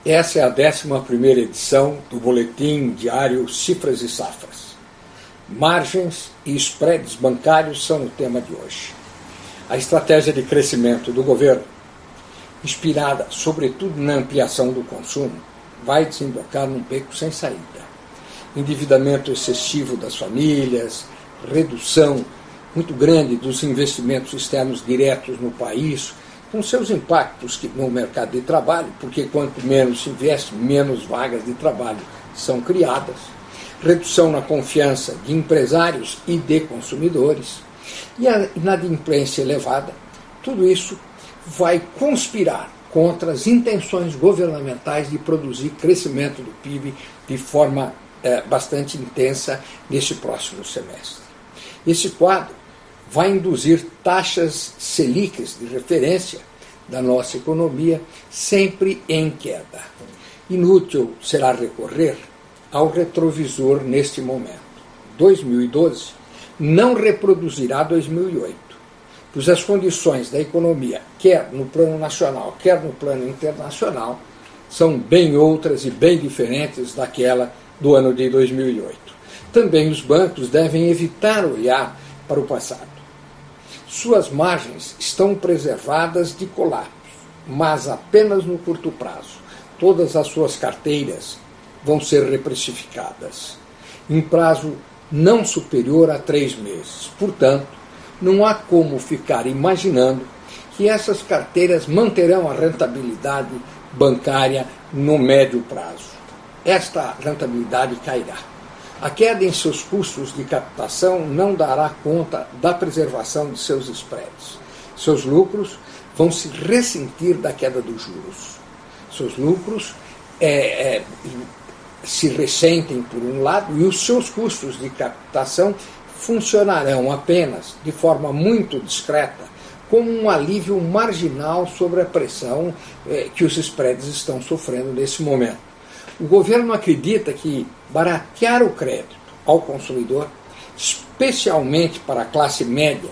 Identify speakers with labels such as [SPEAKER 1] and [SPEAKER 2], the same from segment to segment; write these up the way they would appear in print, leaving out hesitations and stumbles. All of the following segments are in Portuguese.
[SPEAKER 1] Essa é a 11ª edição do Boletim Diário Cifras e Safras. Margens e spreads bancários são o tema de hoje. A estratégia de crescimento do governo, inspirada sobretudo na ampliação do consumo, vai desembocar num beco sem saída. Endividamento excessivo das famílias, redução muito grande dos investimentos externos diretos no país, com seus impactos no mercado de trabalho, porque quanto menos se investe, menos vagas de trabalho são criadas, redução na confiança de empresários e de consumidores, e a inadimplência elevada. Tudo isso vai conspirar contra as intenções governamentais de produzir crescimento do PIB de forma bastante intensa neste próximo semestre. Esse quadro vai induzir taxas Selics de referência da nossa economia sempre em queda. Inútil será recorrer ao retrovisor neste momento. 2012 não reproduzirá 2008, pois as condições da economia, quer no plano nacional, quer no plano internacional, são bem outras e bem diferentes daquela do ano de 2008. Também os bancos devem evitar olhar para o passado. Suas margens estão preservadas de colapso, mas apenas no curto prazo. Todas as suas carteiras vão ser reprecificadas, em prazo não superior a 3 meses. Portanto, não há como ficar imaginando que essas carteiras manterão a rentabilidade bancária no médio prazo. Esta rentabilidade cairá. A queda em seus custos de captação não dará conta da preservação de seus spreads. Seus lucros vão se ressentir da queda dos juros. Seus lucros se ressentem por um lado e os seus custos de captação funcionarão apenas de forma muito discreta como um alívio marginal sobre a pressão que os spreads estão sofrendo nesse momento. O governo acredita que baratear o crédito ao consumidor, especialmente para a classe média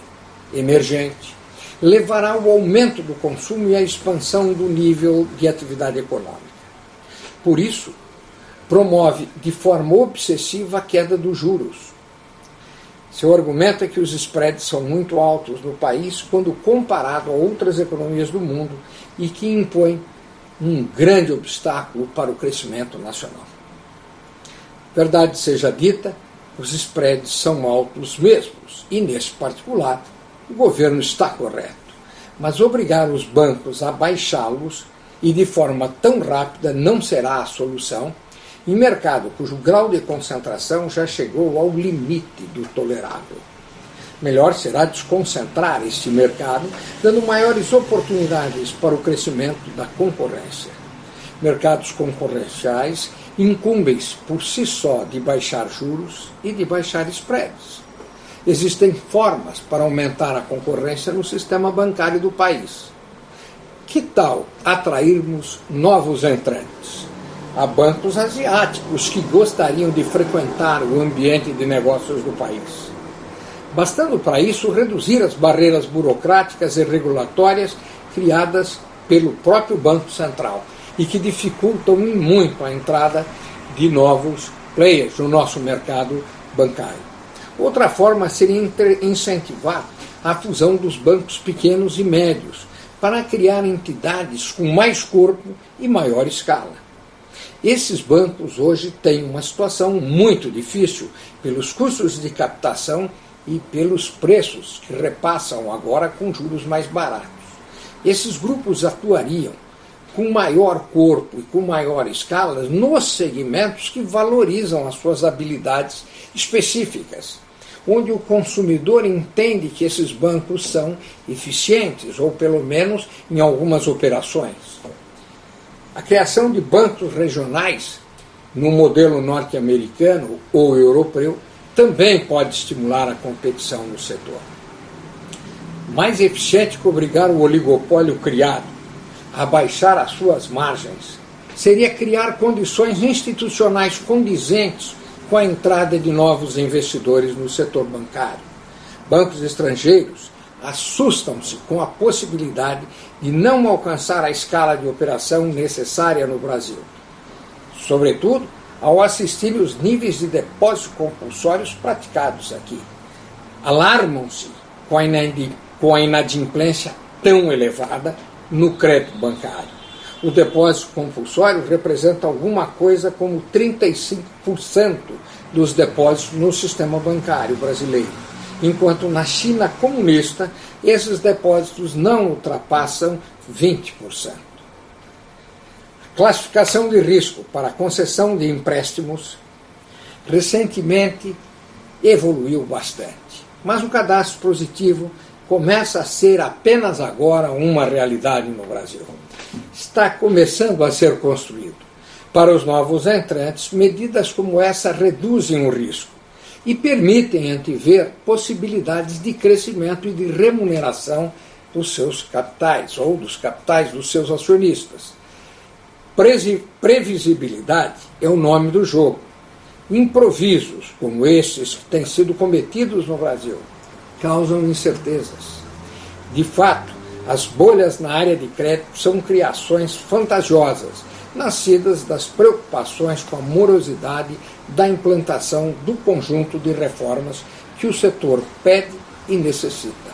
[SPEAKER 1] emergente, levará ao aumento do consumo e à expansão do nível de atividade econômica. Por isso, promove de forma obsessiva a queda dos juros. Seu argumento é que os spreads são muito altos no país quando comparado a outras economias do mundo e que impõem um grande obstáculo para o crescimento nacional. Verdade seja dita, os spreads são altos mesmos e, nesse particular, o governo está correto. Mas obrigar os bancos a baixá-los e de forma tão rápida não será a solução em mercado cujo grau de concentração já chegou ao limite do tolerável. Melhor será desconcentrar este mercado, dando maiores oportunidades para o crescimento da concorrência. Mercados concorrenciais incumbem-se por si só de baixar juros e de baixar spreads. Existem formas para aumentar a concorrência no sistema bancário do país. Que tal atrairmos novos entrantes? Há bancos asiáticos que gostariam de frequentar o ambiente de negócios do país. Bastando para isso reduzir as barreiras burocráticas e regulatórias criadas pelo próprio Banco Central e que dificultam muito a entrada de novos players no nosso mercado bancário. Outra forma seria incentivar a fusão dos bancos pequenos e médios para criar entidades com mais corpo e maior escala. Esses bancos hoje têm uma situação muito difícil pelos custos de captação e pelos preços que repassam agora com juros mais baratos. Esses grupos atuariam com maior corpo e com maior escala nos segmentos que valorizam as suas habilidades específicas, onde o consumidor entende que esses bancos são eficientes, ou pelo menos em algumas operações. A criação de bancos regionais, no modelo norte-americano ou europeu, também pode estimular a competição no setor. Mais eficiente que obrigar o oligopólio criado a baixar as suas margens seria criar condições institucionais condizentes com a entrada de novos investidores no setor bancário. Bancos estrangeiros assustam-se com a possibilidade de não alcançar a escala de operação necessária no Brasil. Sobretudo, ao assistirem os níveis de depósitos compulsórios praticados aqui. Alarmam-se com a inadimplência tão elevada no crédito bancário. O depósito compulsório representa alguma coisa como 35% dos depósitos no sistema bancário brasileiro, enquanto na China comunista esses depósitos não ultrapassam 20%. A classificação de risco para a concessão de empréstimos recentemente evoluiu bastante, mas o cadastro positivo começa a ser apenas agora uma realidade no Brasil. Está começando a ser construído. Para os novos entrantes, medidas como essa reduzem o risco e permitem antever possibilidades de crescimento e de remuneração dos seus capitais, ou dos capitais dos seus acionistas. Previsibilidade é o nome do jogo. Improvisos, como estes que têm sido cometidos no Brasil, causam incertezas. De fato, as bolhas na área de crédito são criações fantasiosas, nascidas das preocupações com a morosidade da implantação do conjunto de reformas que o setor pede e necessita.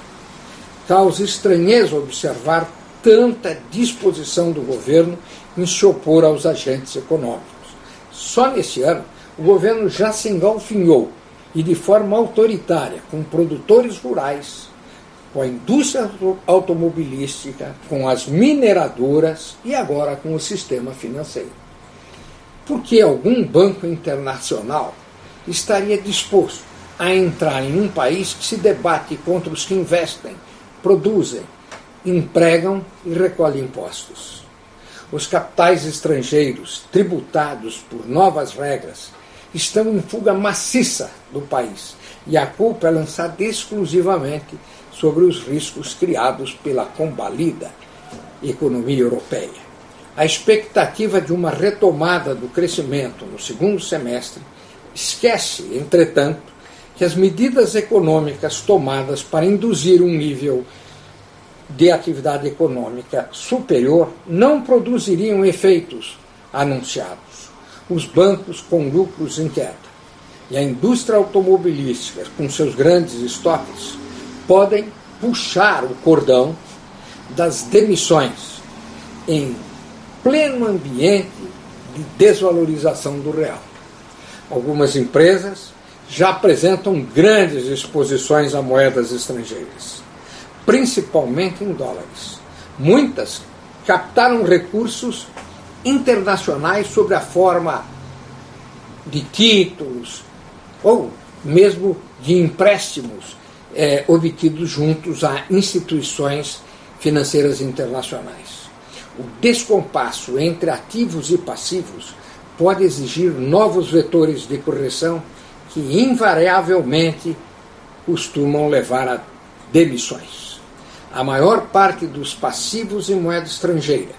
[SPEAKER 1] Causa estranheza observar tanta disposição do governo em se opor aos agentes econômicos. Só nesse ano, o governo já se engalfinhou, e de forma autoritária, com produtores rurais, com a indústria automobilística, com as mineradoras e agora com o sistema financeiro. Porque algum banco internacional estaria disposto a entrar em um país que se debate contra os que investem, produzem, empregam e recolhem impostos? Os capitais estrangeiros, tributados por novas regras, estão em fuga maciça do país, e a culpa é lançada exclusivamente sobre os riscos criados pela combalida economia europeia. A expectativa de uma retomada do crescimento no segundo semestre esquece, entretanto, que as medidas econômicas tomadas para induzir um nível de atividade econômica superior não produziriam efeitos anunciados. Os bancos com lucros em queda e a indústria automobilística com seus grandes estoques podem puxar o cordão das demissões em pleno ambiente de desvalorização do real. Algumas empresas já apresentam grandes exposições a moedas estrangeiras, principalmente em dólares. Muitas captaram recursos internacionais sob a forma de títulos ou mesmo de empréstimos obtidos juntos a instituições financeiras internacionais. O descompasso entre ativos e passivos pode exigir novos vetores de correção que invariavelmente costumam levar a demissões. A maior parte dos passivos em moeda estrangeira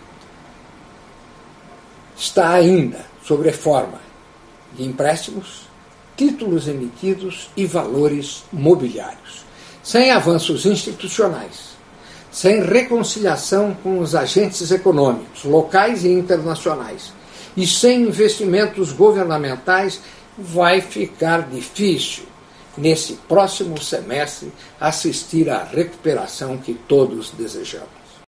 [SPEAKER 1] está ainda sob forma de empréstimos, títulos emitidos e valores mobiliários, sem avanços institucionais, sem reconciliação com os agentes econômicos, locais e internacionais, e sem investimentos governamentais. Vai ficar difícil, nesse próximo semestre, assistir à recuperação que todos desejamos.